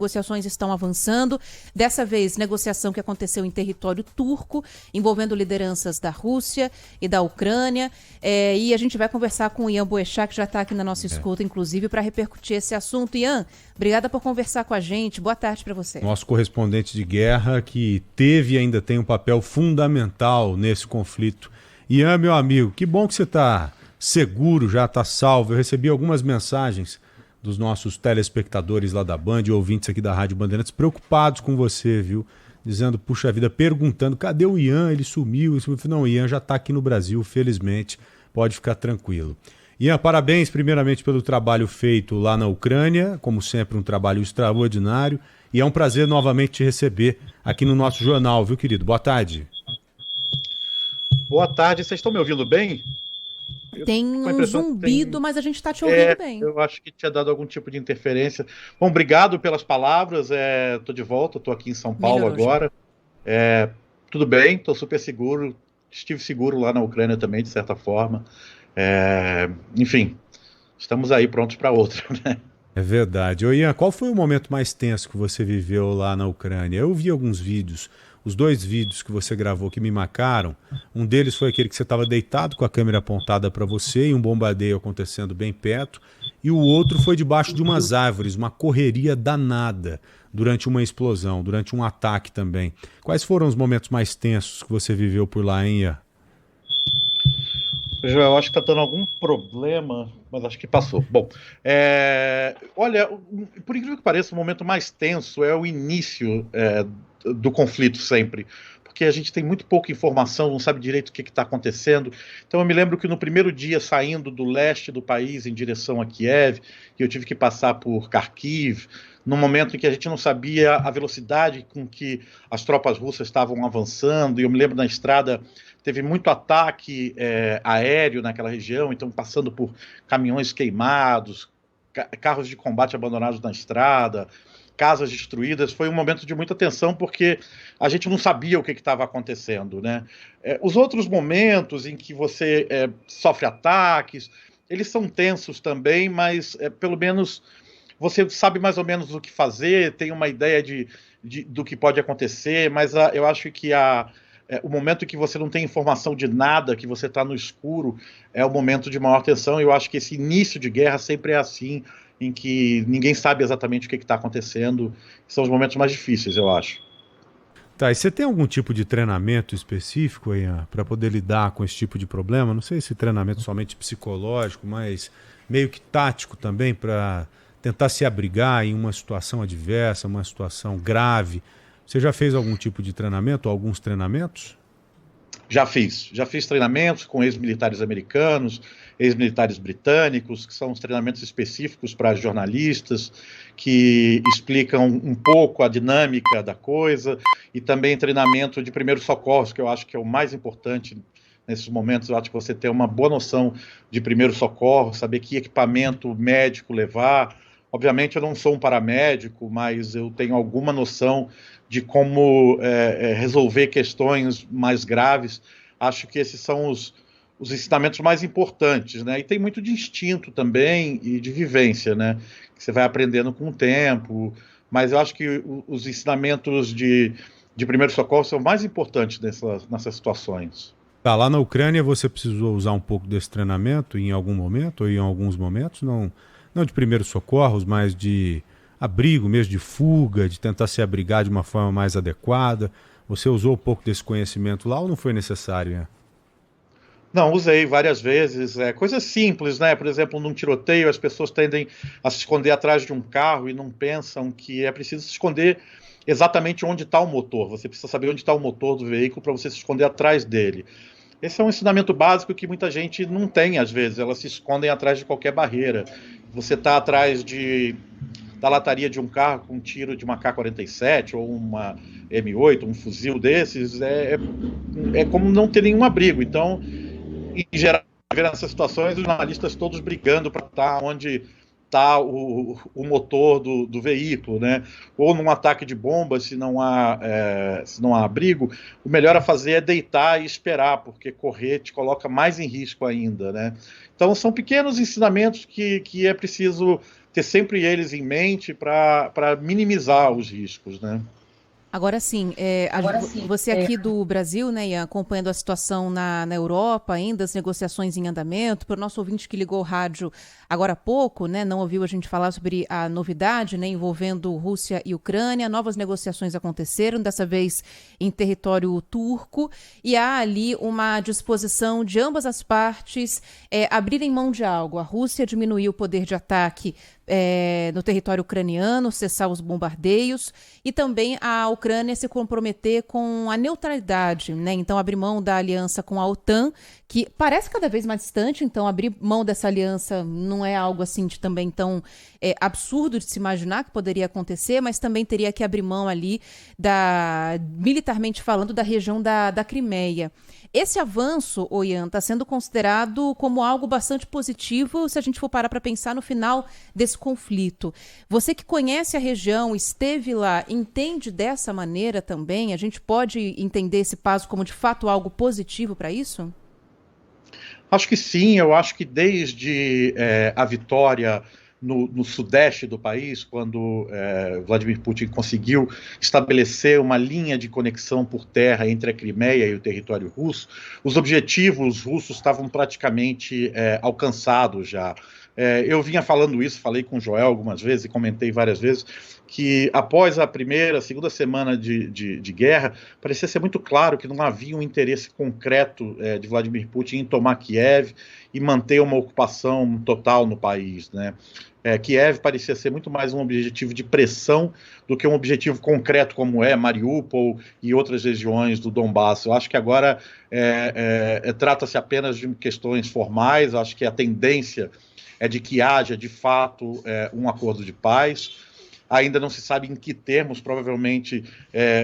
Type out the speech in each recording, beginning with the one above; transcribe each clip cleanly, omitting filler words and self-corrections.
Negociações estão avançando, dessa vez negociação que aconteceu em território turco, envolvendo lideranças da Rússia e da Ucrânia, e a gente vai conversar com o Ian Boechat, que já está aqui na nossa escuta, inclusive, para repercutir esse assunto. Ian, obrigada por conversar com a gente, boa tarde para você. Nosso correspondente de guerra, que teve e ainda tem um papel fundamental nesse conflito. Ian, meu amigo, que bom que você está seguro, já está salvo. Eu recebi algumas mensagens dos nossos telespectadores lá da Band e ouvintes aqui da Rádio Bandeirantes preocupados com você, viu? Dizendo, puxa vida, perguntando, cadê o Ian? Ele sumiu. Não, o Ian já está aqui no Brasil, felizmente, pode ficar tranquilo. Ian, parabéns primeiramente pelo trabalho feito lá na Ucrânia, como sempre um trabalho extraordinário, e é um prazer novamente te receber aqui no nosso jornal, viu, querido? Boa tarde. Boa tarde, vocês estão me ouvindo bem? Tem um zumbido, mas a gente está te ouvindo bem. Eu acho que tinha dado algum tipo de interferência. Bom, obrigado pelas palavras. Estou de volta, estou aqui em São Paulo agora. Tudo bem, estou super seguro. Estive seguro lá na Ucrânia também, de certa forma. Enfim, estamos aí prontos para outra, né? É verdade. Ô Ian, qual foi o momento mais tenso que você viveu lá na Ucrânia? Eu vi alguns vídeos. Os 2 vídeos que você gravou que me marcaram, um deles foi aquele que você estava deitado com a câmera apontada para você e um bombardeio acontecendo bem perto, e o outro foi debaixo de umas árvores, uma correria danada durante uma explosão, durante um ataque também. Quais foram os momentos mais tensos que você viveu por lá, hein, Ian? Eu acho que está dando algum problema, mas acho que passou. Bom, olha, por incrível que pareça, o momento mais tenso é o início do conflito sempre, porque a gente tem muito pouca informação, não sabe direito o que está acontecendo. Então eu me lembro que no primeiro dia, saindo do leste do país em direção a Kiev, eu tive que passar por Kharkiv, num momento em que a gente não sabia a velocidade com que as tropas russas estavam avançando, e eu me lembro na estrada teve muito ataque aéreo naquela região, então passando por caminhões queimados, carros de combate abandonados na estrada, casas destruídas. Foi um momento de muita tensão, porque a gente não sabia o que estava acontecendo, né? Os outros momentos em que você sofre ataques, eles são tensos também, mas pelo menos você sabe mais ou menos o que fazer, tem uma ideia do que pode acontecer, mas eu acho que o momento que você não tem informação de nada, que você está no escuro, é o momento de maior tensão. Eu acho que esse início de guerra sempre é assim, em que ninguém sabe exatamente o que está acontecendo. São os momentos mais difíceis, eu acho. Tá, e você tem algum tipo de treinamento específico aí para poder lidar com esse tipo de problema? Não sei se treinamento somente psicológico, mas meio que tático também, para tentar se abrigar em uma situação adversa, uma situação grave. Você já fez algum tipo de treinamento, alguns treinamentos? Já fiz treinamentos com ex-militares americanos, ex-militares britânicos, que são os treinamentos específicos para jornalistas, que explicam um pouco a dinâmica da coisa, e também treinamento de primeiros socorros, que eu acho que é o mais importante nesses momentos. Eu acho que você ter uma boa noção de primeiros socorros, saber que equipamento médico levar. Obviamente eu não sou um paramédico, mas eu tenho alguma noção de como resolver questões mais graves. Acho que esses são os ensinamentos mais importantes, né? E tem muito de instinto também e de vivência, né? Que você vai aprendendo com o tempo, mas eu acho que os ensinamentos de primeiro socorro são mais importantes nessas situações. Tá, lá na Ucrânia você precisou usar um pouco desse treinamento em algum momento, ou em alguns momentos? Não de primeiros socorros, mas de abrigo mesmo, de fuga, de tentar se abrigar de uma forma mais adequada. Você usou um pouco desse conhecimento lá ou não foi necessário, né? Não, usei várias vezes. Coisas simples, né? Por exemplo, num tiroteio, as pessoas tendem a se esconder atrás de um carro e não pensam que é preciso se esconder exatamente onde está o motor. Você precisa saber onde está o motor do veículo para você se esconder atrás dele. Esse é um ensinamento básico que muita gente não tem, às vezes. Elas se escondem atrás de qualquer barreira. Você está atrás da lataria de um carro com um tiro de uma K-47 ou uma M8, um fuzil desses, é como não ter nenhum abrigo. Então, em geral, nessas situações, os jornalistas todos brigando para estar onde adaptar o motor do veículo, né? Ou num ataque de bomba, se não há abrigo, o melhor a fazer é deitar e esperar, porque correr te coloca mais em risco ainda, né? Então são pequenos ensinamentos que é preciso ter sempre eles em mente para minimizar os riscos, né? Agora sim, você aqui do Brasil, né, Ian, acompanhando a situação na Europa ainda, as negociações em andamento, para o nosso ouvinte que ligou o rádio agora há pouco, né, não ouviu a gente falar sobre a novidade, né, envolvendo Rússia e Ucrânia, novas negociações aconteceram, dessa vez em território turco, e há ali uma disposição de ambas as partes abrirem mão de algo. A Rússia diminuir o poder de ataque no território ucraniano, cessar os bombardeios, e também a Ucrânia se comprometer com a neutralidade, né? Então abrir mão da aliança com a OTAN, que parece cada vez mais distante, então abrir mão dessa aliança não é algo assim de também tão absurdo de se imaginar que poderia acontecer, mas também teria que abrir mão ali militarmente falando, da região da Crimeia. Esse avanço, Ian, está sendo considerado como algo bastante positivo se a gente for parar para pensar no final desse conflito. Você que conhece a região, esteve lá, entende dessa maneira também? A gente pode entender esse passo como de fato algo positivo para isso? Acho que sim, eu acho que desde a vitória no sudeste do país, quando Vladimir Putin conseguiu estabelecer uma linha de conexão por terra entre a Crimeia e o território russo, os objetivos russos estavam praticamente alcançados já. Eu vinha falando isso, falei com o Joel algumas vezes e comentei várias vezes, que após a segunda semana de guerra, parecia ser muito claro que não havia um interesse concreto de Vladimir Putin em tomar Kiev e manter uma ocupação total no país, né? Kiev parecia ser muito mais um objetivo de pressão do que um objetivo concreto como Mariupol e outras regiões do Donbass. Eu acho que agora trata-se apenas de questões formais, eu acho que a tendência é de que haja, de fato, um acordo de paz. Ainda não se sabe em que termos, provavelmente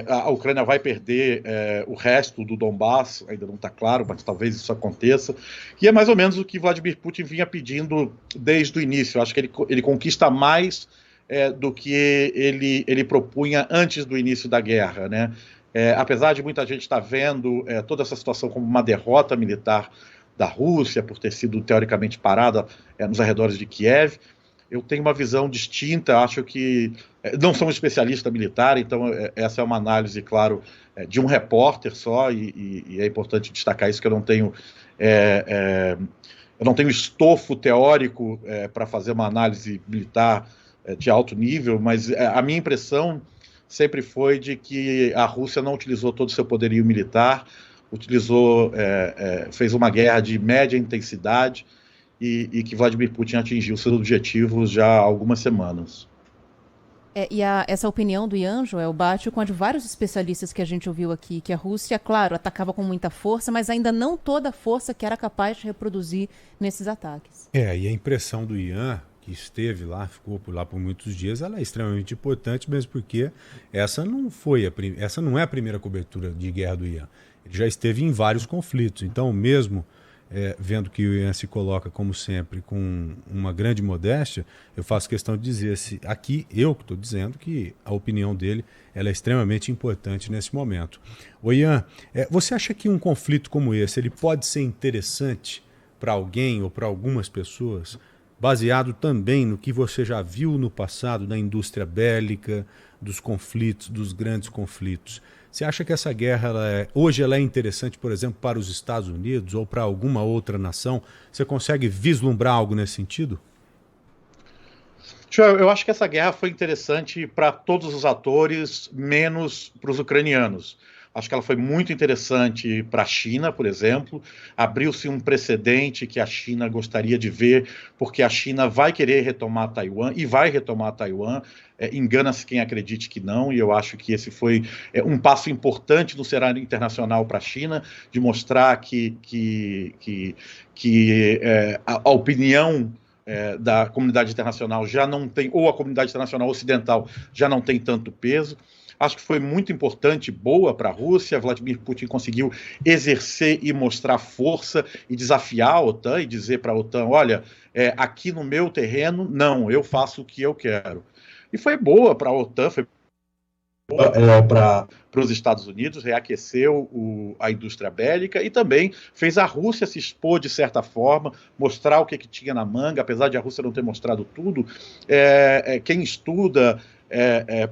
a Ucrânia vai perder o resto do Donbass, ainda não está claro, mas talvez isso aconteça. E é mais ou menos o que Vladimir Putin vinha pedindo desde o início. Eu acho que ele conquista mais do que ele propunha antes do início da guerra, né? Apesar de muita gente estar vendo toda essa situação como uma derrota militar da Rússia, por ter sido teoricamente parada nos arredores de Kiev, eu tenho uma visão distinta. Acho que não sou um especialista militar, então essa é uma análise, claro, de um repórter só, e é importante destacar isso, que eu não tenho estofo teórico para fazer uma análise militar de alto nível, mas a minha impressão sempre foi de que a Rússia não utilizou todo o seu poderio militar, fez uma guerra de média intensidade, e que Vladimir Putin atingiu seus objetivos já há algumas semanas. Essa opinião do Ian, Joel, bate com a de vários especialistas que a gente ouviu aqui, que a Rússia, claro, atacava com muita força, mas ainda não toda a força que era capaz de reproduzir nesses ataques. E a impressão do Ian, que esteve lá, ficou por lá por muitos dias, ela é extremamente importante, mesmo porque essa não é a primeira cobertura de guerra do Ian. Ele já esteve em vários conflitos, então mesmo vendo que o Ian se coloca, como sempre, com uma grande modéstia, eu faço questão de dizer, aqui eu que estou dizendo que a opinião dele ela é extremamente importante nesse momento. Ian, você acha que um conflito como esse ele pode ser interessante para alguém ou para algumas pessoas, baseado também no que você já viu no passado da indústria bélica, dos conflitos, dos grandes conflitos? Você acha que essa guerra hoje ela é interessante, por exemplo, para os Estados Unidos ou para alguma outra nação? Você consegue vislumbrar algo nesse sentido? Eu acho que essa guerra foi interessante para todos os atores, menos para os ucranianos. Acho que ela foi muito interessante para a China, por exemplo. Abriu-se um precedente que a China gostaria de ver, porque a China vai querer retomar Taiwan e vai retomar Taiwan. Engana-se quem acredite que não, e eu acho que esse foi um passo importante no cenário internacional para a China, de mostrar que a opinião da comunidade internacional já não tem, ou a comunidade internacional ocidental já não tem tanto peso. Acho que foi muito importante, boa para a Rússia. Vladimir Putin conseguiu exercer e mostrar força e desafiar a OTAN e dizer para a OTAN, olha, aqui no meu terreno, não, eu faço o que eu quero. E foi boa para a OTAN, foi para os Estados Unidos, reaqueceu a indústria bélica e também fez a Rússia se expor de certa forma, mostrar o que tinha na manga, apesar de a Rússia não ter mostrado tudo. Quem estuda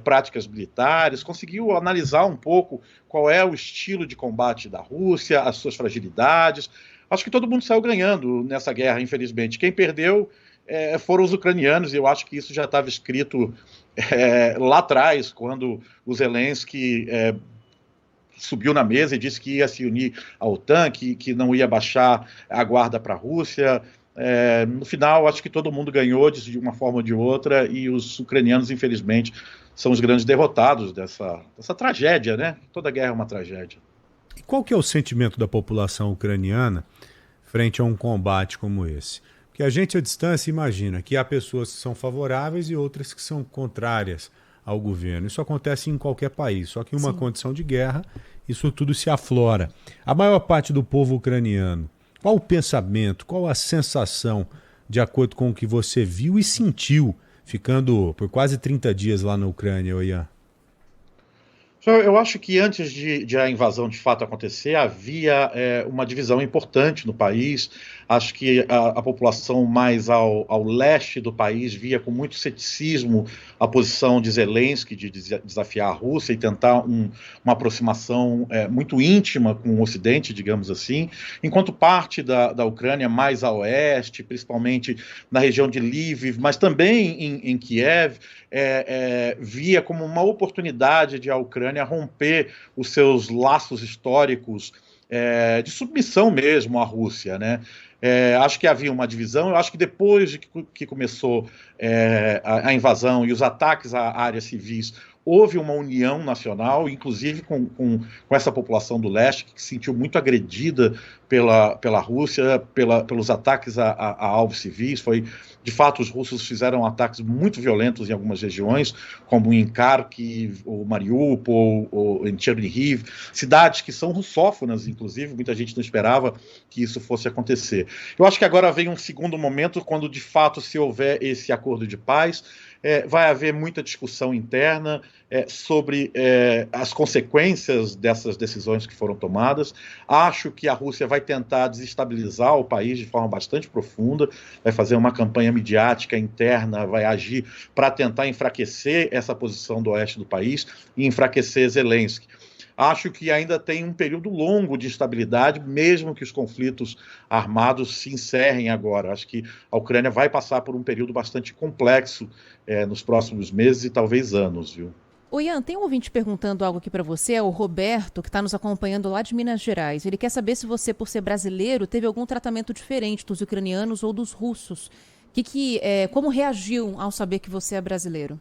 práticas militares conseguiu analisar um pouco qual é o estilo de combate da Rússia, as suas fragilidades. Acho que todo mundo saiu ganhando nessa guerra, infelizmente. Quem perdeu foram os ucranianos, e eu acho que isso já estava escrito lá atrás, quando o Zelensky subiu na mesa e disse que ia se unir à OTAN, que não ia baixar a guarda para a Rússia. No final, acho que todo mundo ganhou de uma forma ou de outra, e os ucranianos, infelizmente, são os grandes derrotados dessa tragédia, né? Toda guerra é uma tragédia. E qual que é o sentimento da população ucraniana frente a um combate como esse? Porque a gente à distância imagina que há pessoas que são favoráveis e outras que são contrárias ao governo. Isso acontece em qualquer país, só que em uma condição de guerra isso tudo se aflora. A maior parte do povo ucraniano, qual o pensamento, qual a sensação, de acordo com o que você viu e sentiu, ficando por quase 30 dias lá na Ucrânia, Ian? Eu acho que antes de a invasão de fato acontecer, havia uma divisão importante no país. Acho que a população mais ao leste do país via com muito ceticismo a posição de Zelensky de desafiar a Rússia e tentar uma aproximação muito íntima com o Ocidente, digamos assim, enquanto parte da Ucrânia mais a oeste, principalmente na região de Lviv, mas também em Kiev, via como uma oportunidade de a Ucrânia romper os seus laços históricos de submissão mesmo à Rússia, né? Acho que havia uma divisão. Eu acho que depois de que começou a invasão e os ataques a áreas civis, houve uma união nacional, inclusive com essa população do leste, que se sentiu muito agredida pela Rússia, pelos ataques a alvos civis. De fato, os russos fizeram ataques muito violentos em algumas regiões, como em Kharkiv, ou Mariupol, ou em Chernihiv, cidades que são russófonas, inclusive. Muita gente não esperava que isso fosse acontecer. Eu acho que agora vem um segundo momento, quando de fato se houver esse acordo de paz, vai haver muita discussão interna sobre as consequências dessas decisões que foram tomadas. Acho que a Rússia vai tentar desestabilizar o país de forma bastante profunda, vai fazer uma campanha midiática interna, vai agir para tentar enfraquecer essa posição do oeste do país e enfraquecer Zelensky. Acho que ainda tem um período longo de instabilidade, mesmo que os conflitos armados se encerrem agora. Acho que a Ucrânia vai passar por um período bastante complexo nos próximos meses e talvez anos, viu? Ô Ian, tem um ouvinte perguntando algo aqui para você, é o Roberto, que está nos acompanhando lá de Minas Gerais. Ele quer saber se você, por ser brasileiro, teve algum tratamento diferente dos ucranianos ou dos russos. Como reagiu ao saber que você é brasileiro?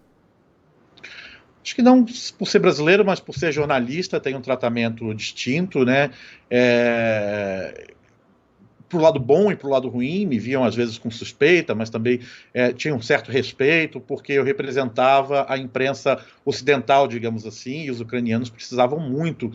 Acho que não por ser brasileiro, mas por ser jornalista, tem um tratamento distinto, né? Pro lado bom e pro lado ruim, me viam às vezes com suspeita, mas também tinha um certo respeito, porque eu representava a imprensa ocidental, digamos assim, e os ucranianos precisavam muito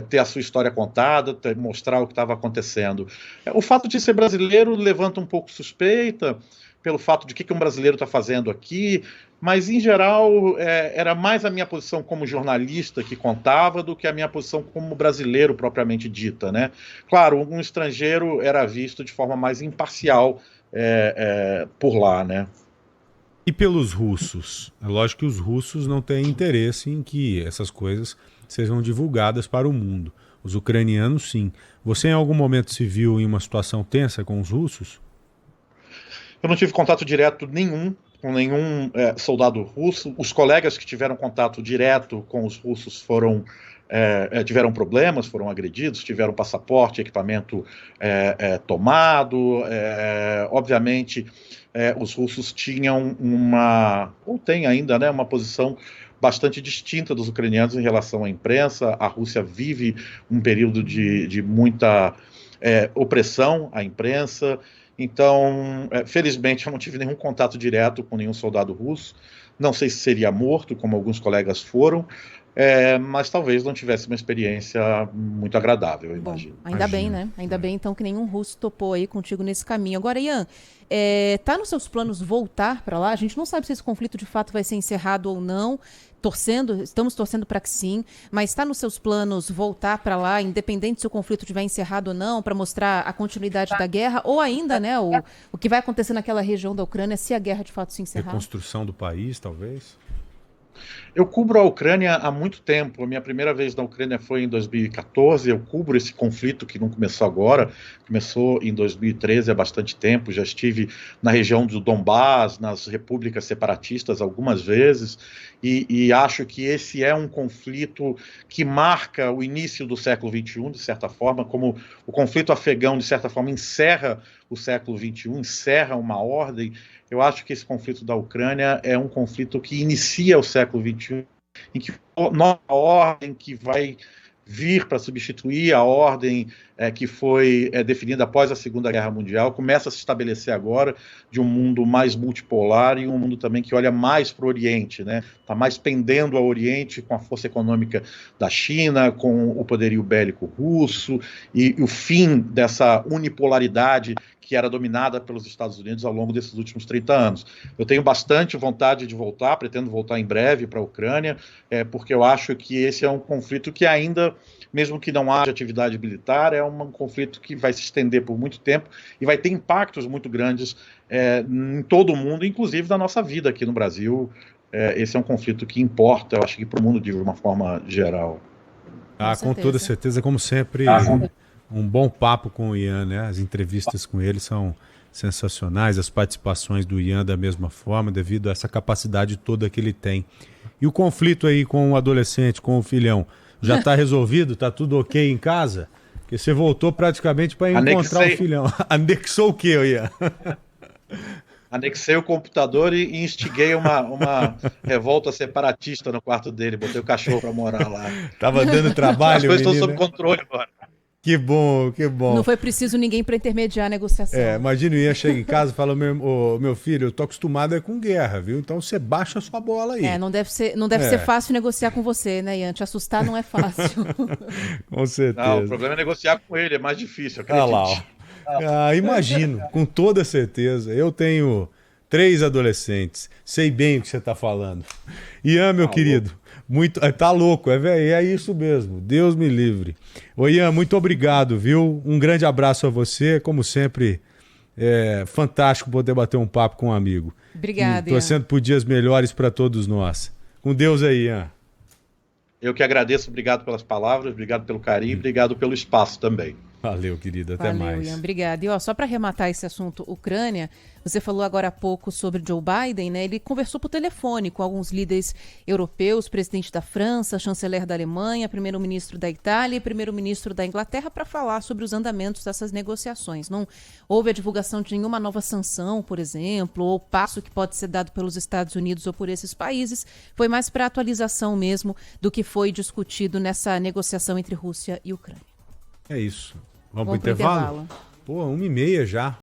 ter a sua história contada, mostrar o que estava acontecendo. O fato de ser brasileiro levanta um pouco suspeita, pelo fato de o que um brasileiro está fazendo aqui, mas, em geral, era mais a minha posição como jornalista que contava do que a minha posição como brasileiro propriamente dita, né? Claro, um estrangeiro era visto de forma mais imparcial por lá, né? E pelos russos? É lógico que os russos não têm interesse em que essas coisas sejam divulgadas para o mundo. Os ucranianos, sim. Você, em algum momento, se viu em uma situação tensa com os russos? Eu não tive contato direto nenhum com nenhum soldado russo. Os colegas que tiveram contato direto com os russos tiveram problemas, foram agredidos, tiveram passaporte, equipamento tomado. Obviamente, os russos tinham ou têm ainda, né, uma posição bastante distinta dos ucranianos em relação à imprensa. A Rússia vive um período de muita opressão à imprensa. Então, felizmente, eu não tive nenhum contato direto com nenhum soldado russo. Não sei se seria morto, como alguns colegas foram, mas talvez não tivesse uma experiência muito agradável, eu imagino. Ainda bem, né? Ainda bem, então, que nenhum russo topou aí contigo nesse caminho. Agora, Ian, tá nos seus planos voltar para lá? A gente não sabe se esse conflito de fato vai ser encerrado ou não. Estamos torcendo para que sim, mas está nos seus planos voltar para lá, independente se o conflito estiver encerrado ou não, para mostrar a continuidade da guerra, ou ainda, né, o que vai acontecer naquela região da Ucrânia se a guerra de fato se encerrar? Reconstrução do país, talvez? Eu cubro a Ucrânia há muito tempo. A minha primeira vez na Ucrânia foi em 2014. Eu cubro esse conflito que não começou agora, começou em 2013, há bastante tempo. Já estive na região do Donbás, nas repúblicas separatistas algumas vezes, e acho que esse é um conflito que marca o início do século XXI, de certa forma, como o conflito afegão, de certa forma, encerra o século XXI, encerra uma ordem. Eu acho que esse conflito da Ucrânia é um conflito que inicia o século XXI, em que nova ordem que vai vir para substituir a ordem que foi definida após a Segunda Guerra Mundial, começa a se estabelecer agora de um mundo mais multipolar e um mundo também que olha mais para o Oriente, né? Está mais pendendo ao Oriente com a força econômica da China, com o poderio bélico russo e o fim dessa unipolaridade que era dominada pelos Estados Unidos ao longo desses últimos 30 anos. Eu tenho bastante vontade de voltar, pretendo voltar em breve para a Ucrânia, porque eu acho que esse é um conflito que ainda, mesmo que não haja atividade militar, é um conflito que vai se estender por muito tempo e vai ter impactos muito grandes em todo o mundo, inclusive na nossa vida aqui no Brasil. Esse é um conflito que importa, eu acho que para o mundo de uma forma geral. Com toda certeza, como sempre... Um bom papo com o Ian, né? As entrevistas com ele são sensacionais, as participações do Ian da mesma forma, devido a essa capacidade toda que ele tem. E o conflito aí com o adolescente, com o filhão, já está resolvido? Está tudo ok em casa? Porque você voltou praticamente para encontrar o filhão. Anexou o quê, Ian? Anexei o computador e instiguei uma revolta separatista no quarto dele. Botei o cachorro para morar lá. Tava dando trabalho, as coisas estão sob controle agora. Que bom, que bom. Não foi preciso ninguém para intermediar a negociação. Imagina o Ian chega em casa e fala, meu filho, eu tô acostumado com guerra, viu? Então você baixa a sua bola aí. Não deve ser fácil negociar com você, né, Ian? Te assustar não é fácil. Com certeza. Não, o problema é negociar com ele, é mais difícil, acredite. Imagino, com toda certeza. Eu tenho 3 adolescentes, sei bem o que você tá falando. Ian, meu querido, tá louco, velho, é isso mesmo, Deus me livre. Ô Ian, muito obrigado, viu? Um grande abraço a você, como sempre, fantástico poder bater um papo com um amigo. Obrigada, Ian. Torcendo por dias melhores para todos nós. Com Deus aí, Ian. Eu que agradeço, obrigado pelas palavras, obrigado pelo carinho, obrigado pelo espaço também. Valeu, querido, até mais. Ian, obrigada. E só para arrematar esse assunto Ucrânia, você falou agora há pouco sobre Joe Biden, né? Ele conversou por telefone com alguns líderes europeus, presidente da França, chanceler da Alemanha, primeiro-ministro da Itália e primeiro-ministro da Inglaterra, para falar sobre os andamentos dessas negociações. Não houve a divulgação de nenhuma nova sanção, por exemplo, ou passo que pode ser dado pelos Estados Unidos ou por esses países. Foi mais para atualização mesmo do que foi discutido nessa negociação entre Rússia e Ucrânia. É isso. Vamos pro intervalo? Pô, 1h30 já.